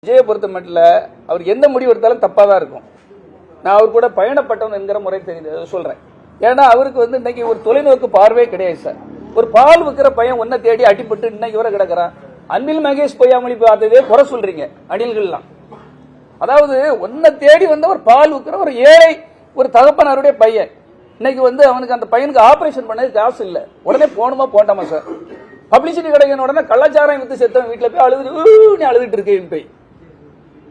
விஜயை பொறுத்த மட்டும் அவர் எந்த முடிவு எடுத்தாலும் தப்பா தான் இருக்கும். நான் அவர் கூட பயணப்பட்டவன் என்கிற முறை தெரியுது சொல்றேன். ஏன்னா அவருக்கு இன்னைக்கு ஒரு தொலைநோக்கு பார்வையே கிடையாது சார். ஒரு பால் விற்கிற பையன் ஒன்ன தேடி அடிபட்டு இன்னைக்கு வரை கிடக்கிறான். அன்பில் மகேஷ் பொய்யாமொழி பார்த்ததே குறை சொல்றீங்க அணில்கள்லாம். அதாவது ஒன்ன தேடி ஒரு பால் விற்கிற ஒரு ஏழை ஒரு தகப்பனாருடைய பையன் இன்னைக்கு அவனுக்கு அந்த பையனுக்கு ஆபரேஷன் பண்ணது காசு இல்ல. உடனே போகணுமா போட்டாமா சார். பப்ளிசிட்டி கிடைக்கிற உடனே கள்ளச்சாரம் வித்து செத்தவன் வீட்டுல போய் அழுதுட்டு இருக்கேன் போய்.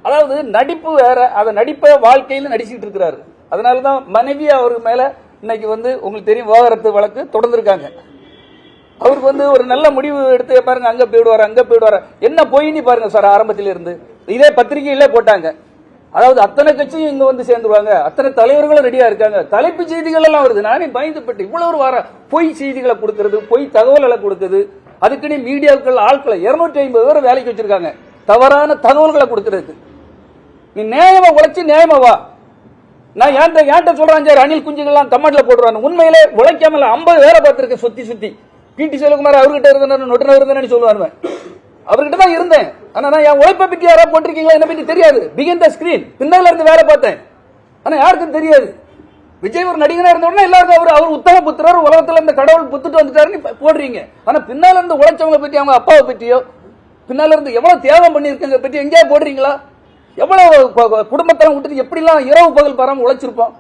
அதாவது நடிப்பு வேற, அதை நடிப்ப வாழ்க்கையில நடிச்சுட்டு இருக்கிறாரு. அதனாலதான் மனைவி அவருக்கு மேல இன்னைக்கு உங்களுக்கு தெரியும் விவாகரத்து வழக்கு தொடர்ந்து இருக்காங்க. அவருக்கு ஒரு நல்ல முடிவு எடுத்து பாருங்க, அங்க போயிடுவாரு என்ன போயின்னு பாருங்க சார். ஆரம்பத்தில இருந்து இதே பத்திரிகையில போட்டாங்க. அதாவது அத்தனை கட்சியும் இங்க சேர்ந்துருவாங்க, அத்தனை தலைவர்களும் ரெடியா இருக்காங்க. தலைப்பு செய்திகள் எல்லாம் வருது. நானே பயந்துபட்டு இவ்வளவு வார பொய் செய்திகளை கொடுக்கிறது, பொய் தகவல்களை கொடுக்குது. அதுக்குன்னு மீடியாக்கள் ஆட்களை 250 பேர் வேலைக்கு வச்சிருக்காங்க தவறான தகவல்களை கொடுக்கறதுக்கு. நீ நியாயமா உழைச்சு நியாயமா வா. நான் ஏன்ட்ட சொல்றேன் சார், அணில் குஞ்சுகள்லாம் கமெண்ட்ல போடுறாங்க. உண்மையிலே உழைக்காம 50 பேரை பார்த்திருக்கேன் சுத்தி பிடி செல்வகுமார் அவர்கிட்ட இருந்தேன், நொட்டுனர் இருந்தேன்னு சொல்லுவாருவேன். அவர்கிட்ட தான் இருந்தேன். ஆனா நான் என் உழைப்பை பற்றி யாராவது போட்டிருக்கீங்களா என்ன பத்தி தெரியாது. பிகின் த ஸ்கிரீன் பின்னால இருந்து வேலை பார்த்தேன். ஆனா யாருக்கும் தெரியாது. விஜய் ஒரு நடிகனா இருந்த உடனே எல்லாருக்கும் அவர் உத்தம புத்திரர், உலகத்துல இந்த கடவுள் புத்துட்டு வந்துட்டாருன்னு போடுறீங்க. ஆனா பின்னால இருந்து உழைச்சவங்களை பத்தி, அவங்க அப்பாவை பற்றியோ, பின்னால இருந்து எவ்வளவு தியாகம் பண்ணிருக்கங்க பத்தி எங்கேயா போடுறீங்களா? எவ்வளவு குடும்பத்தெல்லாம் விட்டுட்டு எப்படிலாம் இரவு பகல் பாராம உழைச்சிருப்போம்.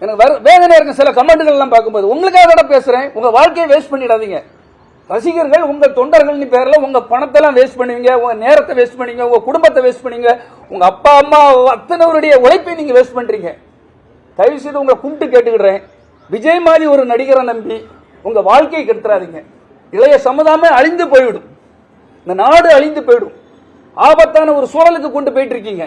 எனக்கு வேதனை இருக்கு சில கமெண்ட்கள் எல்லாம் பார்க்கும்போது. உங்களுக்காக பேசுறேன். உங்க வாழ்க்கையை வேஸ்ட் பண்ணிடாதீங்க. ரசிகர்கள் உங்க தொண்டர்கள் பேர்ல உங்க பணத்தை எல்லாம் வேஸ்ட் பண்ணுவீங்க, உங்க நேரத்தை வேஸ்ட் பண்ணுவீங்க, உங்க குடும்பத்தை வேஸ்ட் பண்ணுவீங்க, உங்க அப்பா அம்மா அத்தனைவருடைய உழைப்பை நீங்க வேஸ்ட் பண்றீங்க. தயவு செய்து உங்களை கும்பிட்டு கேட்டுக்கிறேன், விஜய் மாதிரி ஒரு நடிகரை நம்பி உங்க வாழ்க்கையை கெடுத்துறாதீங்க. இளைய சமுதாயமே அழிந்து போய்விடும், இந்த நாடு அழிந்து போயிடும். ஆபத்தான ஒரு சூழலுக்கு கொண்டு போயிட்டு இருக்கீங்க.